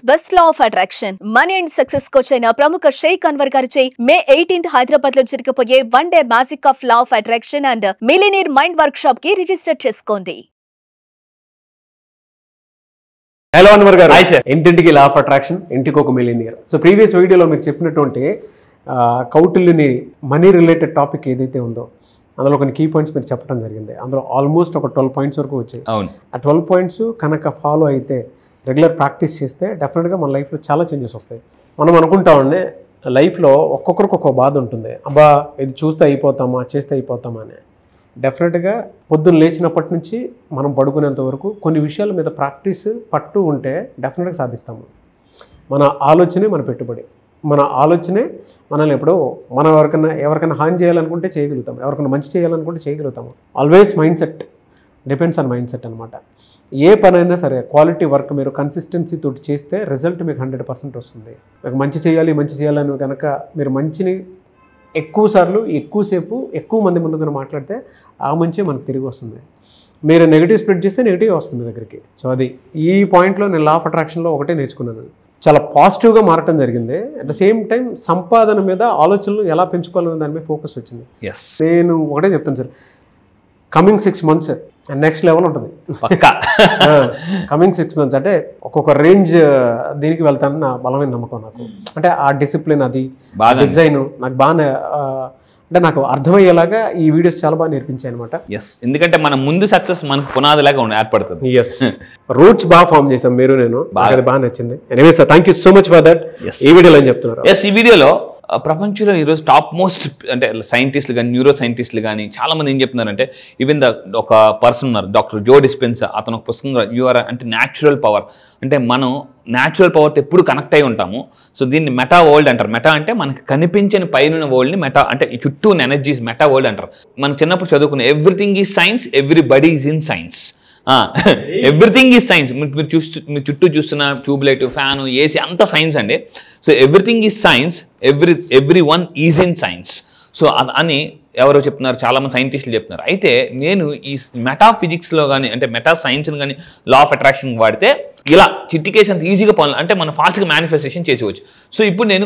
best law of attraction. Money and success coach అయిన ప్రముఖ షేక్ అన్వర్ గారిచే May 18th హైదరాబాద్ లో జరగబోయే 1 day magic of law of attraction and millionaire mind workshop కి register చేసుకోండి. హలో అన్వర్ గారు. ఇంటింటికి లా ఆఫ్ అట్రాక్షన్, ఇంటికి ఒక మిలియనియర్. సో ప్రీవియస్ వీడియోలో మీరు చెప్పినటువంటి కౌటిల్యుని మనీ రిలేటెడ్ టాపిక్ ఏదైతే ఉందో అందులో కొన్ని కీ పాయింట్స్ మీరు చెప్పడం జరిగింది. అందులో ఆల్మోస్ట్ ఒక 12 పాయింట్స్ వరకు వచ్చాయి. ఆ 12 పాయింట్స్ కనుక ఫాలో అయితే, రెగ్యులర్ ప్రాక్టీస్ చేస్తే డెఫినెట్గా మన లైఫ్లో చాలా చేంజెస్ వస్తాయి. మనం అనుకుంటామండి లైఫ్లో ఒక్కొక్కరికి ఒక్కొక్క బాధ ఉంటుంది. అబ్బా ఇది చూస్తే అయిపోతామా, చేస్తే అయిపోతామా అని. డెఫినెట్గా పొద్దున్న లేచినప్పటి నుంచి మనం పడుకునేంత వరకు కొన్ని విషయాల మీద ప్రాక్టీస్ పట్టు ఉంటే డెఫినెట్గా సాధిస్తాము. మన ఆలోచనే మన పెట్టుబడి. మన ఆలోచనే మనల్ని ఎప్పుడో మనం ఎవరికైనా హాని చేయాలనుకుంటే చేయగలుగుతాం, ఎవరికైనా మంచి చేయాలనుకుంటే చేయగలుగుతాము. Always mind set depends on mind set అనమాట. ఏ పనైనా సరే క్వాలిటీ వర్క్ మీరు కన్సిస్టెన్సీ తోటి చేస్తే రిజల్ట్ మీకు 100% వస్తుంది. మీకు మంచి చేయాలని కనుక మీరు మంచిని ఎక్కువ సార్లు ఎక్కువసేపు ఎక్కువ మంది ముందు కనుక మాట్లాడితే ఆ మంచి మనకు తిరిగి వస్తుంది. మీరు నెగిటివ్ స్ప్రెడ్ చేస్తే నెగిటివ్ వస్తుంది మీ దగ్గరికి. సో అది ఈ పాయింట్లో నేను లా ఆఫ్ అట్రాక్షన్లో ఒకటే నేర్చుకున్నాను. చాలా పాజిటివ్గా మారటం జరిగింది. అట్ ద సేమ్ టైం సంపాదన మీద ఆలోచనలు ఎలా పెంచుకోవాలనే దాని మీద ఫోకస్ వచ్చింది. నేను ఒకటే చెప్తాను sir, coming 6 months next level ఉంటుంది. కమింగ్ 6 months అంటే ఒక్కొక్క రేంజ్ దీనికి వెళ్తానని నా బలమైన నమ్మకం నాకు. అంటే ఆ డిసిప్లిన్, అది డిజైన్ నాకు బాగా అంటే నాకు అర్థమయ్యేలాగా ఈ వీడియోస్ చాలా బాగా నేర్పించాయి అనమాట. ఎందుకంటే మన ముందు సక్సెస్ మనకు పునాదిలాగా ఏర్పడుతుంది. రూట్స్ బాగా ఫామ్ చేసాం మీరు, నేను బాగా నచ్చింది. Anyway sir, thank you so much for that. ఈ వీడియోలో ఏం చెప్తున్నారు? ఈ వీడియోలో ప్రపంచంలో ఈరోజు టాప్ మోస్ట్ అంటే సైంటిస్టులు కానీ, న్యూరో సైంటిస్టులు కానీ చాలామంది ఏం చెప్తున్నారంటే, ఈవెన్ ఒక పర్సన్ ఉన్నారు, డాక్టర్ జో డిస్పెన్సా. అతను ఒక పుస్తకం యూఆర్ అంటే న్యాచురల్ పవర్, అంటే మనం న్యాచురల్ పవర్తో ఎప్పుడు కనెక్ట్ అయి ఉంటాము. సో దీన్ని మెటా వరల్డ్ అంటారు. మెటా అంటే మనకి కనిపించని పైన వరల్డ్ని మెటా అంటే ఈ చుట్టూ ఉన్న ఎనర్జీస్ మెటా వరల్డ్ అంటారు. మనం చిన్నప్పుడు చదువుకున్న everything is science, everybody is in science. Everything is science. మీరు చుట్టూ చూస్తున్న ట్యూబ్లైట్, ఫ్యాను, ఏసీ అంతా సైన్స్ అండి. So everything is science, every one is in science. So అని ఎవరో చెప్తున్నారు, చాలామంది సైంటిస్టులు చెప్తున్నారు. అయితే నేను ఈ మెటాఫిజిక్స్లో కానీ, అంటే మెటా సైన్స్ని కానీ లా ఆఫ్ అట్రాక్షన్ వాడితే ఇలా చిట్టికేసి అంత ఈజీగా పనులు అంటే మనం ఫాస్ట్గా మేనిఫెస్టేషన్ చేసుకోవచ్చు. సో ఇప్పుడు నేను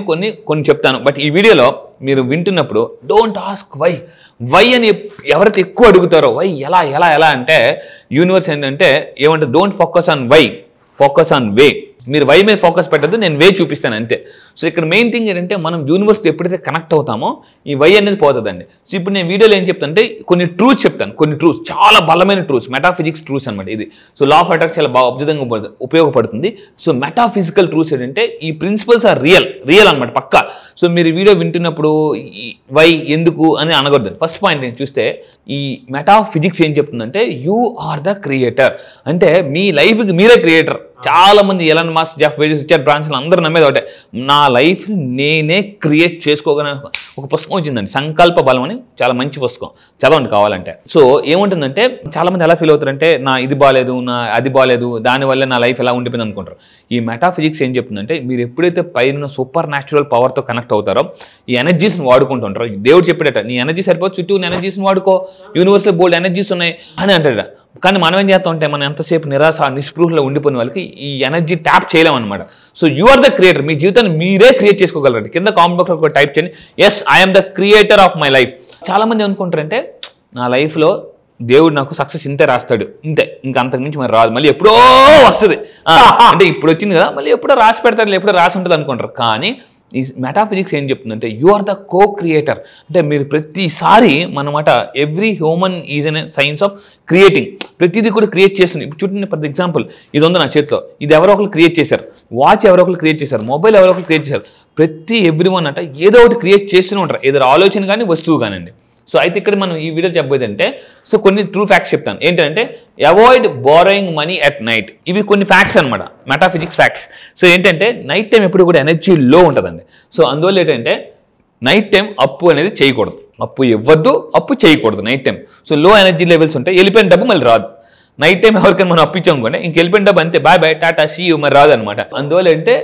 కొన్ని చెప్తాను. బట్ ఈ వీడియోలో మీరు వింటున్నప్పుడు డోంట్ ఆస్క్ వై అని ఎవరైతే ఎక్కువ అడుగుతారో, వై ఎలా అంటే యూనివర్స్ ఏంటంటే ఏమంటే don't focus on why, focus on way. మీరు వై మీద ఫోకస్ పెట్టద్దు, నేను వే చూపిస్తాను అంతే. సో ఇక్కడ మెయిన్ థింగ్ ఏంటంటే మనం యూనివర్స్తో ఎప్పుడైతే కనెక్ట్ అవుతామో ఈ వై అనేది పోతుందండి. సో ఇప్పుడు నేను వీడియోలో ఏం చెప్తానంటే కొన్ని ట్రూత్స్ చెప్తాను, కొన్ని ట్రూత్స్ చాలా బలమైన ట్రూత్స్, మెటాఫిజిక్స్ ట్రూత్స్ అనమాట ఇది. సో లా ఆఫ్ అట్రాక్షన్ చాలా బాగా అద్భుతంగా ఉపయోగపడుతుంది. సో మెటాఫిజికల్ ట్రూత్స్ ఏంటంటే ఈ ప్రిన్సిపల్స్ ఆర్ రియల్ అనమాట, పక్కా. సో మీరు వీడియో వింటున్నప్పుడు వై ఎందుకు అని అనకూడదు. ఫస్ట్ పాయింట్ నేను చూస్తే ఈ మెటాఫిజిక్స్ ఏం చెప్తుందంటే యూ ఆర్ ద క్రియేటర్, అంటే మీ లైఫ్కి మీరే క్రియేటర్. చాలా మంది Elon Musk, Jeff Bezos, Richard Branson అందరూ నమ్మేది ఒకటే, నా లైఫ్ని నేనే క్రియేట్ చేసుకోగలను. ఒక పుస్తకం వచ్చిందండి, సంకల్ప బలం అని, చాలా మంచి పుస్తకం, చదవండి కావాలంటే. సో ఏముంటుందంటే చాలామంది ఎలా ఫీల్ అవుతారంటే నా ఇది బాగాలేదు, నా అది బాగాలేదు, దానివల్ల నా లైఫ్ ఎలా ఉండిపోయింది అనుకుంటారు. ఈ మెటాఫిజిక్స్ ఏం చెప్తుందంటే మీరు ఎప్పుడైతే పైన సూపర్ న్యాచురల్ పవర్తో కనెక్ట్ అవుతారో ఈ ఎనర్జీస్ని వాడుకుంటుంటారో, దేవుడు చెప్పేట నీ ఎనర్జీ సరిపోదు, చుట్టూ ఉన్న ఎనర్జీస్ని వాడుకో, యూనివర్స్లో బోల్డ్ ఎనర్జీస్ ఉన్నాయి అని అంటాడు. కానీ మనం ఏం చేస్తాం అంటే మనం ఎంతసేపు నిస్పృహలో ఉండిపోయిన వాళ్ళకి ఈ ఎనర్జీ ట్యాప్ చేయలేమన్నమాట. So you are the creator, మీ జీవితాన్ని మీరే క్రియేట్ చేసుకోగలరండి. కింద కామెంట్ బాక్స్లో టైప్ చేయండి, yes I'm the creator of my life. చాలామంది అనుకుంటారంటే నా లైఫ్లో దేవుడు నాకు సక్సెస్ ఇంతే రాస్తాడు, ఇంతే, ఇంకా అంతకుమించి మరి రాదు, మళ్ళీ ఎప్పుడో వస్తుంది, అంటే ఇప్పుడు వచ్చింది కదా మళ్ళీ ఎప్పుడో రాసి పెడతారు, ఎప్పుడో రాసి ఉంటుంది అనుకుంటారు. కానీ ఈ మెటాఫిజిక్స్ ఏం చెప్తుందంటే you are the co creator, అంటే మీరు ప్రతిసారి మనమాట every human is an science of creating. ప్రతిదీ కూడా క్రియేట్ చేస్తుంది. ఇప్పుడు చూడండి, ఫర్ ఎగ్జాంపుల్ ఇది ఉంది నా చేతిలో, ఇది ఎవరో ఒకరు క్రియేట్ చేశారు, వాచ్ ఎవరో ఒకరు క్రియేట్ చేశారు, మొబైల్ ఎవరో ఒకరు క్రియేట్ చేశారు. ప్రతి ఎవ్రీ వన్ అంటే ఏదో ఒకటి క్రియేట్ చేస్తూనే ఉంటారు, ఏదో ఆలోచన కానీ వస్తువు కానివ్వండి. సో అయితే ఇక్కడ మనం ఈ వీడియో చెప్పబోయేదంటే సో కొన్ని ట్రూ ఫ్యాక్ట్స్ చెప్తాను. ఏంటంటే avoid borrowing money at night. ఇవి కొన్ని ఫ్యాక్ట్స్ అనమాట, మెటాఫిజిక్స్ ఫ్యాక్ట్స్. సో ఏంటంటే నైట్ టైం ఎప్పుడు కూడా ఎనర్జీ లో ఉంటుందండి. సో అందువల్ల ఏంటంటే నైట్ టైం అప్పు అనేది చేయకూడదు, అప్పు ఇవ్వద్దు, అప్పు చేయకూడదు నైట్ టైం. సో లో ఎనర్జీ లెవెల్స్ ఉంటాయి, వెళ్ళిపోయిన డబ్బు మళ్ళీ రాదు. నైట్ టైం ఎవరికైనా మనం అప్పు ఇచ్చామనుకోండి, ఇంక వెళ్ళిపోయిన డబ్బు అంతే, బాయ్ టాటా సీ యూ, మరి రాదు అనమాట. అందువల్ల అంటే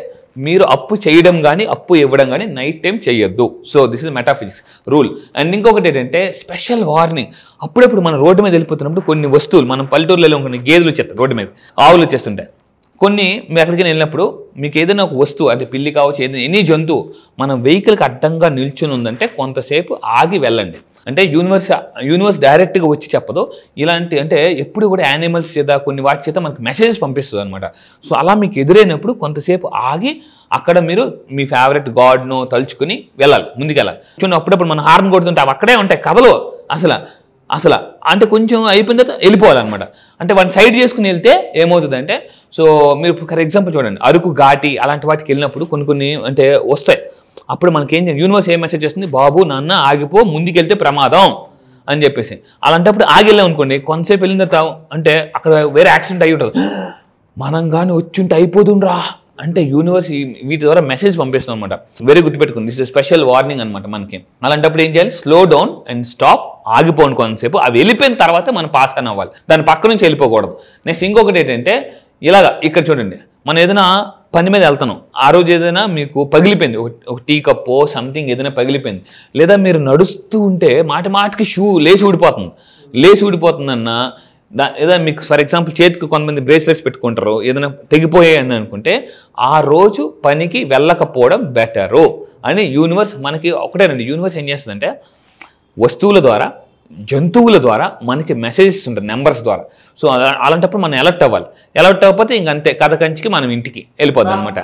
మీరు అప్పు చేయడం కానీ అప్పు ఇవ్వడం కానీ నైట్ టైం చేయొద్దు. So this is metaphysics rule. And ఇంకొకటి ఏంటంటే స్పెషల్ వార్నింగ్, అప్పుడప్పుడు మన రోడ్డు మీద వెళ్ళిపోతున్నప్పుడు కొన్ని వస్తువులు, మనం పల్లెటూరులో కొన్ని గేదెలు వచ్చేస్తాయి రోడ్డు మీద, ఆవులు వచ్చేస్తుంటాయి, కొన్ని మీరు ఎక్కడికి వెళ్ళినప్పుడు మీకు ఏదైనా ఒక వస్తువు అంటే పిల్లి కావచ్చు ఏదైనా ఎనీ జంతువు మన వెహికల్కి అడ్డంగా నిల్చుని ఉందంటే కొంతసేపు ఆగి వెళ్ళండి. అంటే యూనివర్స్ డైరెక్ట్గా వచ్చి చెప్పదు. ఇలాంటి అంటే ఎప్పుడు కూడా యానిమల్స్ చేత కొన్ని వాటి చేత మనకి మెసేజెస్ పంపిస్తుంది అనమాట. సో అలా మీకు ఎదురైనప్పుడు కొంతసేపు ఆగి అక్కడ మీరు మీ ఫేవరెట్ గాడ్ను తలుచుకుని వెళ్ళాలి, ముందుకెళ్ళాలి. చూడండి అప్పుడప్పుడు మనం హార్న్ కొడుతుంటే అవి అక్కడే ఉంటాయి కథలో అసలు అంటే కొంచెం అయిపోయిన తర్వాత వెళ్ళిపోవాలన్నమాట. అంటే వాటిని సైడ్ చేసుకుని వెళ్తే ఏమవుతుందంటే, సో మీరు ఫర్ ఎగ్జాంపుల్ చూడండి అరకు ఘాటి అలాంటి వాటికి వెళ్ళినప్పుడు కొన్ని అంటే వస్తాయి. అప్పుడు మనకేం యూనివర్స్ ఏం మెసేజ్ చేస్తుంది, బాబు నాన్న ఆగిపో, ముందుకెళ్తే ప్రమాదం అని చెప్పేసి. అలాంటప్పుడు ఆగివెళ్ళాం అనుకోండి, కొంతసేపు వెళ్ళిన తర్వాత అంటే అక్కడ వేరే యాక్సిడెంట్ అయ్యి ఉంటుంది, మనం కానీ వచ్చుంటే అయిపోతుండ్రా అంటే యూనివర్స్ వీటి ద్వారా మెసేజ్ పంపిస్తుంది అనమాట. వెరీ గుర్తుపెట్టుకుంది, దిస్ ఇస్ స్పెషల్ వార్నింగ్ అనమాట మనకి. అలాంటప్పుడు ఏం చేయాలి, స్లో డౌన్ అండ్ స్టాప్, ఆగిపోండి కొంతసేపు. అవి వెళ్ళిపోయిన తర్వాత మనం పాస్ అని అవ్వాలి, దాని పక్క నుంచి వెళ్ళిపోకూడదు. నెక్స్ట్ ఇంకొకటి ఏంటంటే ఇలాగా ఇక్కడ చూడండి, మనం ఏదైనా పని మీద వెళ్తాను, ఆ రోజు ఏదైనా మీకు పగిలిపోయింది, ఒక టీ కప్పో సంథింగ్ ఏదైనా పగిలిపోయింది, లేదా మీరు నడుస్తూ ఉంటే మాటికి షూ లేచి ఊడిపోతుందన్న ఏదైనా మీకు ఫర్ ఎగ్జాంపుల్ చేతికి కొంతమంది బ్రేస్లెట్స్ పెట్టుకుంటారు, ఏదైనా తెగిపోయాయని అనుకుంటే ఆ రోజు పనికి వెళ్ళకపోవడం బెటరు అని యూనివర్స్ మనకి ఒకటేనండి. యూనివర్స్ ఏం చేస్తుందంటే వస్తువుల ద్వారా జంతువుల ద్వారా మనకి మెసేజెస్ ఉంటాయి నెంబర్స్ ద్వారా. సో అలాంటప్పుడు మనం అలర్ట్ అవ్వకపోతే ఇంకంతే కథ కంచికి మనం ఇంటికి వెళ్ళిపోద్ది అనమాట.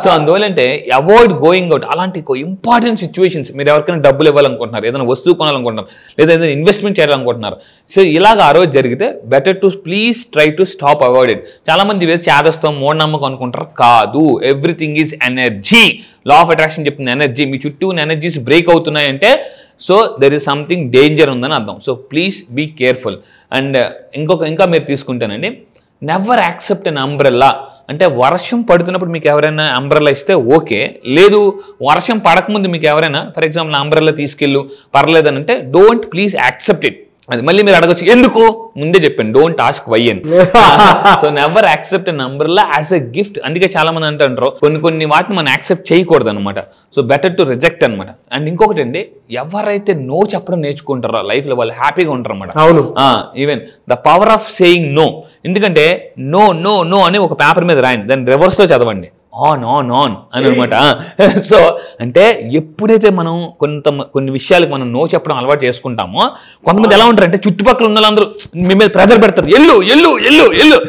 సో అందువల్ల అంటే అవాయిడ్ గోయింగ్ అవుట్. అలాంటి ఇంపార్టెంట్ సిచ్యువేషన్స్, మీరు ఎవరికైనా డబ్బులు ఇవ్వాలనుకుంటున్నారు, ఏదైనా వస్తువు కొనాలనుకుంటున్నారు, లేదా ఏదైనా ఇన్వెస్ట్మెంట్ చేయాలనుకుంటున్నారు, సో ఇలాగ ఆ రోజు జరిగితే better to please try to stop avoid it. చాలా మంది వేసి చేదస్తాం మూఢనమ్మకం అనుకుంటారు, కాదు. Everything is energy. Law of attraction చెప్తుంది ఎనర్జీ. మీ చుట్టూ ఉన్న ఎనర్జీస్ బ్రేక్ అవుతున్నాయంటే so there is something danger ఉందని అర్థం. So please be careful. And ఇంకా మీరు తీసుకుంటానండి, నెవర్ యాక్సెప్ట్ అన్ అంబ్రెల్లా. అంటే వర్షం పడుతున్నప్పుడు మీకు ఎవరైనా అంబ్రెల్లా ఇస్తే ఓకే, లేదు వర్షం పడకముందు మీకు ఎవరైనా ఫర్ ఎగ్జాంపుల్ అంబ్రెల్లా తీసుకెళ్ళు పర్లేదని అంటే డోంట్ ప్లీజ్ యాక్సెప్ట్ ఇట్. అది మళ్ళీ మీరు అడగచ్చు ఎందుకు, ముందే చెప్పాను డోంట్ ఆస్క్ వై అని. So never accept an umbrella as a gift. అందుకే చాలా మంది అంటారు కొన్ని వాటిని మనం యాక్సెప్ట్ చేయకూడదు అనమాట. సో బెటర్ టు రిజెక్ట్ అనమాట. అండ్ ఇంకొకటి అండి, ఎవరైతే నో చెప్పడం నేర్చుకుంటారో లైఫ్ లో వాళ్ళు హ్యాపీగా ఉంటారు అనమాట. అవును, even the power of saying no. ఎందుకంటే నో నో నో అని ఒక పేపర్ మీద రాయండి, దాన్ని రివర్స్ లో చదవండి, ఆన్ అని అనమాట. సో అంటే ఎప్పుడైతే మనం కొన్ని విషయాలకు మనం నో చెప్పడం అలవాటు చేసుకుంటామో, కొంతమంది ఎలా ఉంటారంటే చుట్టుపక్కల ఉన్న వాళ్ళందరూ మీ మీద ప్రెజర్ పెడతారు, ఎల్లు.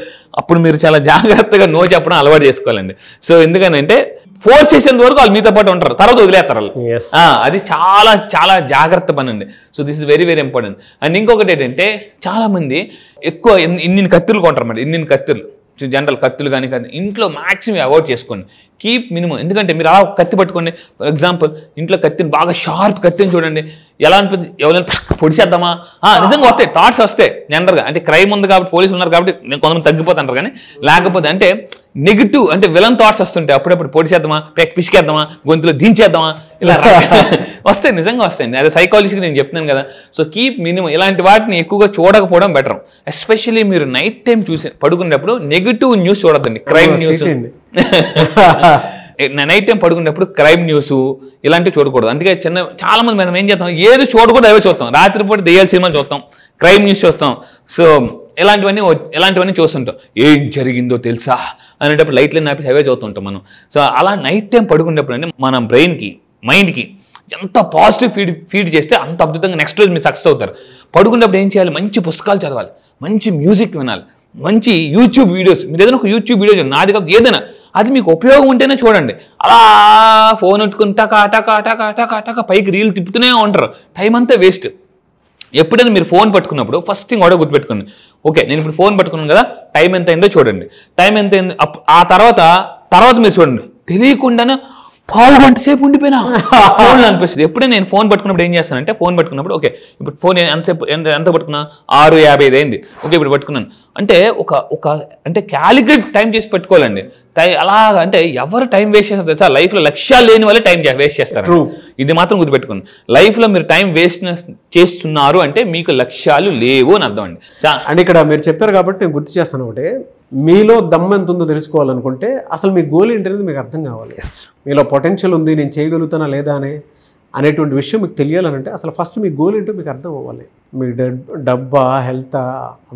అప్పుడు మీరు చాలా జాగ్రత్తగా నో చెప్పడం అలవాటు చేసుకోవాలండి. సో ఎందుకనంటే ఫోర్స్ చేసేంత వరకు వాళ్ళు మీతో పాటు ఉంటారు, తర్వాత వదిలేస్తారు వాళ్ళు. అది చాలా చాలా జాగ్రత్త పని అండి. So this is very very important. And ఇంకొకటి ఏంటంటే చాలా మంది ఎక్కువ ఇన్ని కత్తులు కొంటారు అన్నమాట, ఇన్ని కత్తులు, జనరల్ కత్తులు కానీ ఇంట్లో మ్యాక్సిమం అవాయిడ్ చేసుకోండి, కీప్ మినిమం. ఎందుకంటే మీరు అలా కత్తి పట్టుకోండి, ఫర్ ఎగ్జాంపుల్ ఇంట్లో కత్తిని బాగా షార్ప్ కత్తిని చూడండి, ఎలా అనిపిస్తుంది, ఎవరైనా పొడిచేద్దామా, నిజంగా వస్తాయి థాట్స్ వస్తాయి జనరల్గా. అంటే క్రైమ్ ఉంది కాబట్టి పోలీసులు ఉన్నారు కాబట్టి నేను కొంతమంది తగ్గిపోతాంటారు, కానీ లేకపోతే అంటే నెగిటివ్ అంటే విలన్ థాట్స్ వస్తుంటాయి. అప్పుడప్పుడు పొడిచేద్దామా, పిసికేద్దామా, గొంతులో దించేద్దామా, ఇలా వస్తాయి, నిజంగా వస్తాయండి. అదే సైకాలజీకి నేను చెప్తున్నాను కదా. So keep minimum. ఇలాంటి వాటిని ఎక్కువగా చూడకపోవడం బెటర్. ఎస్పెషల్లీ మీరు నైట్ టైం చూసి పడుకునేటప్పుడు నెగిటివ్ న్యూస్ చూడద్దండి, క్రైమ్ న్యూస్. నైట్ టైం పడుకునేటప్పుడు క్రైమ్ న్యూస్ ఇలాంటివి చూడకూడదు. అందుకే చాలా మంది మనం ఏం చేస్తాం, ఏది చూడకూడదు అవే చూస్తాం. రాత్రిపూట దెయ్యాల సినిమా చూస్తాం, క్రైమ్ న్యూస్ చూస్తాం. సో ఇలాంటివన్నీ చూస్తుంటాం. ఏం జరిగిందో తెలుసా అనేటప్పుడు లైట్లు ఆపేసి అవే చూస్తుంటాం మనం. సో అలా నైట్ టైం పడుకునేటప్పుడు అంటే మన బ్రెయిన్కి మైండ్కి ఎంత పాజిటివ్ ఫీడ్ చేస్తే అంత అద్భుతంగా నెక్స్ట్ రోజు మీరు సక్సెస్ అవుతారు. పడుకునేటప్పుడు ఏం చేయాలి, మంచి పుస్తకాలు చదవాలి, మంచి మ్యూజిక్ వినాలి, మంచి యూట్యూబ్ వీడియోస్. మీరు ఏదైనా ఒక యూట్యూబ్ వీడియో నాది కాదు ఏదైనా అది మీకు ఉపయోగం ఉంటేనే చూడండి. అలా ఫోన్ పెట్టుకుని టకా పైకి రీల్ తిప్పుతూనే ఉంటారు, టైం అంతా వేస్ట్. ఎప్పుడైనా మీరు ఫోన్ పట్టుకున్నప్పుడు ఫస్ట్ థింగ్ కూడా గుర్తుపెట్టుకోండి, ఓకే నేను ఇప్పుడు ఫోన్ పట్టుకున్నాను కదా, టైం ఎంత అయిందో చూడండి, టైం ఎంత అయింది. ఆ తర్వాత మీరు చూడండి, తెలియకుండానే పావు గంట సేపు ఉండిపోయినా ఫోన్ అనిపిస్తుంది. ఎప్పుడైనా నేను ఫోన్ పట్టుకున్నప్పుడు ఏం చేస్తానంటే, ఫోన్ పట్టుకున్నప్పుడు ఓకే ఇప్పుడు ఫోన్ ఎంత పట్టుకున్నా 6:55 అయింది, ఓకే ఇప్పుడు పట్టుకున్నాను అంటే అంటే క్యాలిక్యులేట్ టైం చేసి పెట్టుకోవాలండి. అలాగా అంటే ఎవరు టైం వేస్ట్ చేస్తారు తెలుసా, లైఫ్లో లక్ష్యాలు లేని వాళ్ళే టైం వేస్ట్ చేస్తారు. ఇది మాత్రం గుర్తుపెట్టుకోండి, లైఫ్లో మీరు టైం వేస్ట్ చేస్తున్నారు అంటే మీకు లక్ష్యాలు లేవు అని అర్థం అండి. అండ్ ఇక్కడ మీరు చెప్పారు కాబట్టి నేను గుర్తు చేస్తాను ఒకటి, మీలో దమ్ము ఎంత ఉందో తెలుసుకోవాలనుకుంటే అసలు మీ గోల్ ఏంటనేది మీకు అర్థం కావాలి. మీలో పొటెన్షియల్ ఉంది, నేను చేయగలుగుతానా లేదా అనేటువంటి విషయం మీకు తెలియాలనంటే అసలు ఫస్ట్ మీ గోల్ ఏంటో మీకు అర్థం అవ్వాలి. మీ డబ్బా, హెల్తా,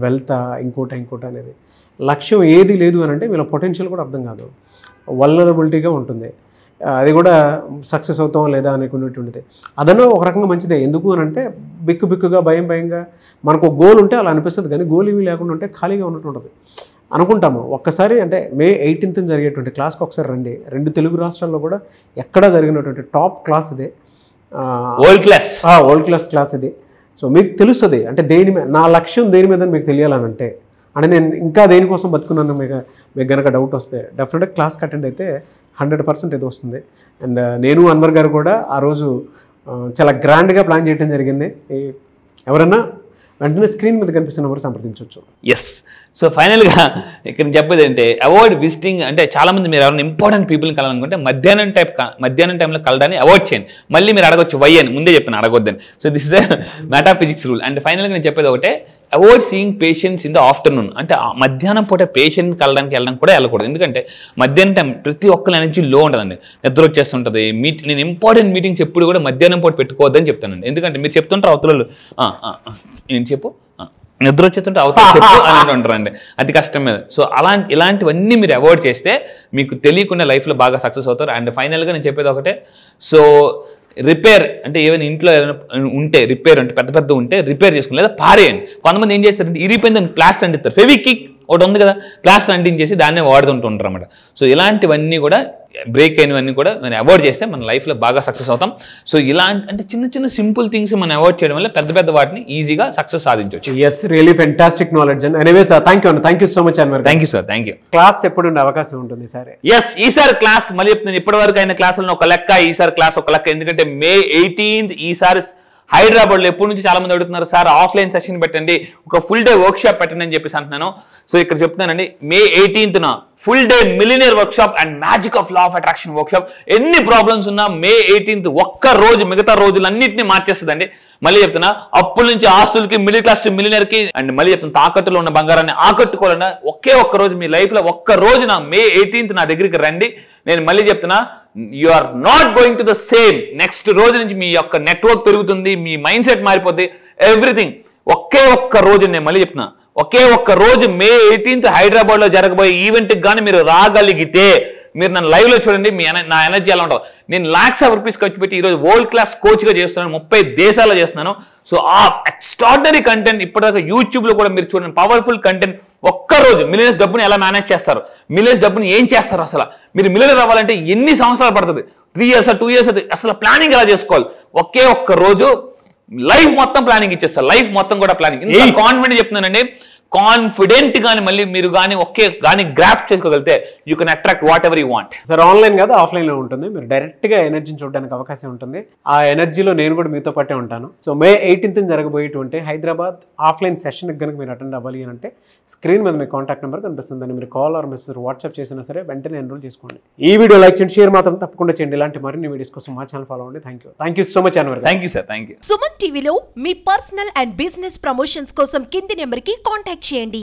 వెల్తా, ఇంకోట అనేది లక్ష్యం ఏది లేదు అని అంటే వీళ్ళ పొటెన్షియల్ కూడా అర్థం కాదు, వల్నరబిలిటీగా ఉంటుంది. అది కూడా సక్సెస్ అవుతాం లేదా అనుకునేటువంటిది. అదనో ఒక రకంగా మంచిదే. ఎందుకు అని అంటే బిక్కుగా భయంగా మనకు ఒక గోల్ ఉంటే అలా అనిపిస్తుంది, కానీ గోల్ ఇవి లేకుండా ఉంటే ఖాళీగా ఉన్నట్టు ఉంటుంది అనుకుంటాము. ఒక్కసారి అంటే May 18th జరిగేటువంటి క్లాస్కి ఒకసారి రండి. 2 తెలుగు రాష్ట్రాల్లో కూడా ఎక్కడా జరిగినటువంటి టాప్ క్లాస్ ఇదే, వరల్డ్ క్లాస్ ఇది. సో మీకు తెలుస్తుంది అంటే దేని మీద నా లక్ష్యం దేని మీద మీకు తెలియాలనంటే, అంటే నేను ఇంకా దేనికోసం బతుకున్నాను మీకు కనుక డౌట్ వస్తే డెఫినెట్గా క్లాస్కి అటెండ్ అయితే 100% ఇది వస్తుంది. అండ్ నేను అన్వర్ గారు కూడా ఆ రోజు చాలా గ్రాండ్గా ప్లాన్ చేయడం జరిగింది. ఎవరన్నా వెంటనే స్క్రీన్ మీద కనిపిస్తున్న నెంబర్ సంప్రదించవచ్చు. ఎస్. సో ఫైనల్గా ఇక్కడ చెప్పేది అంటే అవాయిడ్ విజిటింగ్. అంటే చాలామంది మీరు ఎవరైనా ఇంపార్టెంట్ పీపుల్ని కలాలనుకుంటే మధ్యాహ్నం టైంలో కలడాన్ని అవాయిడ్ చేయండి. మళ్ళీ మీరు అడగొచ్చు వై అని ముందే చెప్పాను, అడగొద్దని. So this is the metaphysics rule. And ఫైనల్గా నేను చెప్పేది ఒకటే, avoid seeing patients in the afternoon. అంటే మధ్యాహ్నం పూట పేషెంట్ కలడానికి వెళ్ళడం కూడా వెళ్ళకూడదు. ఎందుకంటే మధ్యాహ్నం టైం ప్రతి ఒక్కరి ఎనర్జీ లో ఉంటుందండి, నిద్ర వచ్చేస్తుంటుంది. నేను ఇంపార్టెంట్ మీటింగ్స్ ఎప్పుడు కూడా మధ్యాహ్నం పూట పెట్టుకోవద్దని చెప్తానండి. ఎందుకంటే మీరు చెప్తుంటారు అవతలలో నేను చెప్పు, నిద్ర వచ్చేస్తుంటే అవతల చెప్పు అని అంటుంటారండి, అది కష్టం మీద. సో ఇలాంటివన్నీ మీరు అవాయిడ్ చేస్తే మీకు తెలియకుండా లైఫ్లో బాగా సక్సెస్ అవుతారు. అండ్ ఫైనల్గా నేను చెప్పేది ఒకటే, సో రిపేర్ అంటే ఏమైనా ఇంట్లో ఏదైనా ఉంటే రిపేర్ అంటే పెద్ద ఉంటే రిపేర్ చేసుకుని లేదా పారేయండి. కొంతమంది ఏం చేస్తారంటే ఇరిపోయిందని ప్లాస్టర్ అంటిస్తారు, ఫెవిక్విక్ ఒకటి ఉంది కదా, ప్లాస్టర్ అంటించేసి దాన్నే వాడుతుంటుంటారు అన్నమాట. సో ఇలాంటివన్నీ కూడా బ్రేక్ అయినవన్నీ కూడా మనం అవాయిడ్ చేస్తే మన లైఫ్లో బాగా సక్సెస్ అవుతాం. సో ఇలాంటి అంటే చిన్న సింపుల్ థింగ్స్ మనం అవాయిడ్ చేయడం వల్ల పెద్ద వాటిని ఈజీగా సక్సెస్ సాధించవచ్చు. Yes, really fantastic knowledge. And anyway sir, thank you so much Anwar. Thank you sir, thank you. Class ఎప్పుడు ఉండే అవకాశం ఉంటుంది సార్? ఎస్, ఈసారి క్లాస్ మళ్ళీ చెప్తున్నాను, ఇప్పటివరకు అయిన క్లాసులను ఒక లెక్క, ఈసారి క్లాస్ ఒక లెక్క. ఎందుకంటే May 18th ఈసారి హైదరాబాద్లో ఎప్పటి నుంచి చాలా మంది అడుగుతున్నారు, సార్ ఆఫ్లైన్ సెషన్ పెట్టండి, ఒక ఫుల్ డే వర్క్ షాప్ పెట్టండి అని చెప్పేసి అంటున్నాను. సో ఇక్కడ చెప్తున్నానండి, May 18th full day millionaire work shop and magic of law of attraction work shop. ఎన్ని ప్రాబ్లమ్స్ ఉన్నా May 18th ఒక్క రోజు మిగతా రోజులన్నింటినీ మార్చేస్తుందండి. మళ్ళీ చెప్తున్నా, అప్పుల నుంచి ఆస్తులకి, మిడిల్ క్లాస్ టు మిలినియర్ కి, అండ్ మళ్ళీ చెప్తున్నా తాకట్టులో ఉన్న బంగారాన్ని ఆకట్టుకోవాలన్నా ఒక్క రోజు మీ లైఫ్ లో ఒక్క రోజున May 18th నా దగ్గరికి రండి. నేను మళ్ళీ చెప్తున్నా, you are not going to the same. Next రోజు నుంచి మీ యొక్క నెట్వర్క్ పెరుగుతుంది, మీ మైండ్ సెట్ మారిపోద్ది, ఎవ్రీథింగ్. ఒక్క రోజు నేను మళ్ళీ చెప్తున్నా, ఒక్క రోజు May 18th హైదరాబాద్ లో జరగబోయే ఈవెంట్కి కానీ మీరు రాగలిగితే, మీరు నన్ను లైవ్ లో చూడండి, నా ఎనర్జీ ఎలా ఉంటుంది. నేను lakhs of rupees ఖర్చు పెట్టి ఈరోజు వరల్డ్ క్లాస్ కోచ్గా చేస్తున్నాను, 30 దేశాల్లో చేస్తున్నాను. సో ఆ ఎక్స్ట్రాడినరీ కంటెంట్ ఇప్పటిదాకా యూట్యూబ్ లో కూడా మీరు చూడండి, పవర్ఫుల్ కంటెంట్. ఒక్కరోజు మిలియనర్స్ డబ్బుని ఎలా మేనేజ్ చేస్తారు, మిలియనర్స్ డబ్బుని ఏం చేస్తారు, అసలు మీరు మిలియనర్ అవ్వాలంటే ఎన్ని సంవత్సరాలు పడుతుంది, 3 years 2 years, అసలు ప్లానింగ్ ఎలా చేసుకోవాలి. ఒక్క రోజు లైఫ్ మొత్తం ప్లానింగ్ ఇచ్చేస్తారు, లైఫ్ మొత్తం కూడా ప్లానింగ్. ఇంత కాన్ఫిడెంట్ చెప్తున్నానండి, కాన్ఫిడెంట్ గానీ మళ్ళీ మీరు కానీ గ్రాస్ప్ చేసుకోగలిగితే you can attract what ever you want. Sir online కాదు, ఆఫ్లైన్ లో ఉంటుంది. మీరు డైరెక్ట్ గా ఎనర్జీని చూడడానికి అవకాశం ఉంటుంది. ఆ ఎనర్జీలో నేను కూడా మీతో పాటే ఉంటాను. సో May 18th జరగబోయేటువంటి హైదరాబాద్ ఆఫ్లైన్ సెషన్ కనుక మీరు అటెండ్ అవ్వాలి అని అంటే స్క్రీన్ మీద మీ కాంటాక్ట్ నెంబర్ కనిపిస్తుంది. మీరు కాల్ ఆర్ మెసేజ్ వాట్సాప్ చేసినా సరే వెంటనే ఎన్రోల్ చేసుకోండి. ఈ వీడియో లైక్ చేయండి, షేర్ మాత్రం తప్పకుండా చేయండి. ఇలాంటి మరిన్ని వీడియోస్ కోసం మా ఛానల్ ఫాలో అవ్వండి. Thank you so much Anwar. Thank you sir, thank you. Suman టీవీలో మీ పర్సనల్ అండ్ బిజినెస్ ప్రమోషన్స్ కోసం కింది నెంబర్కి కాంటాక్ట్ చేయండి.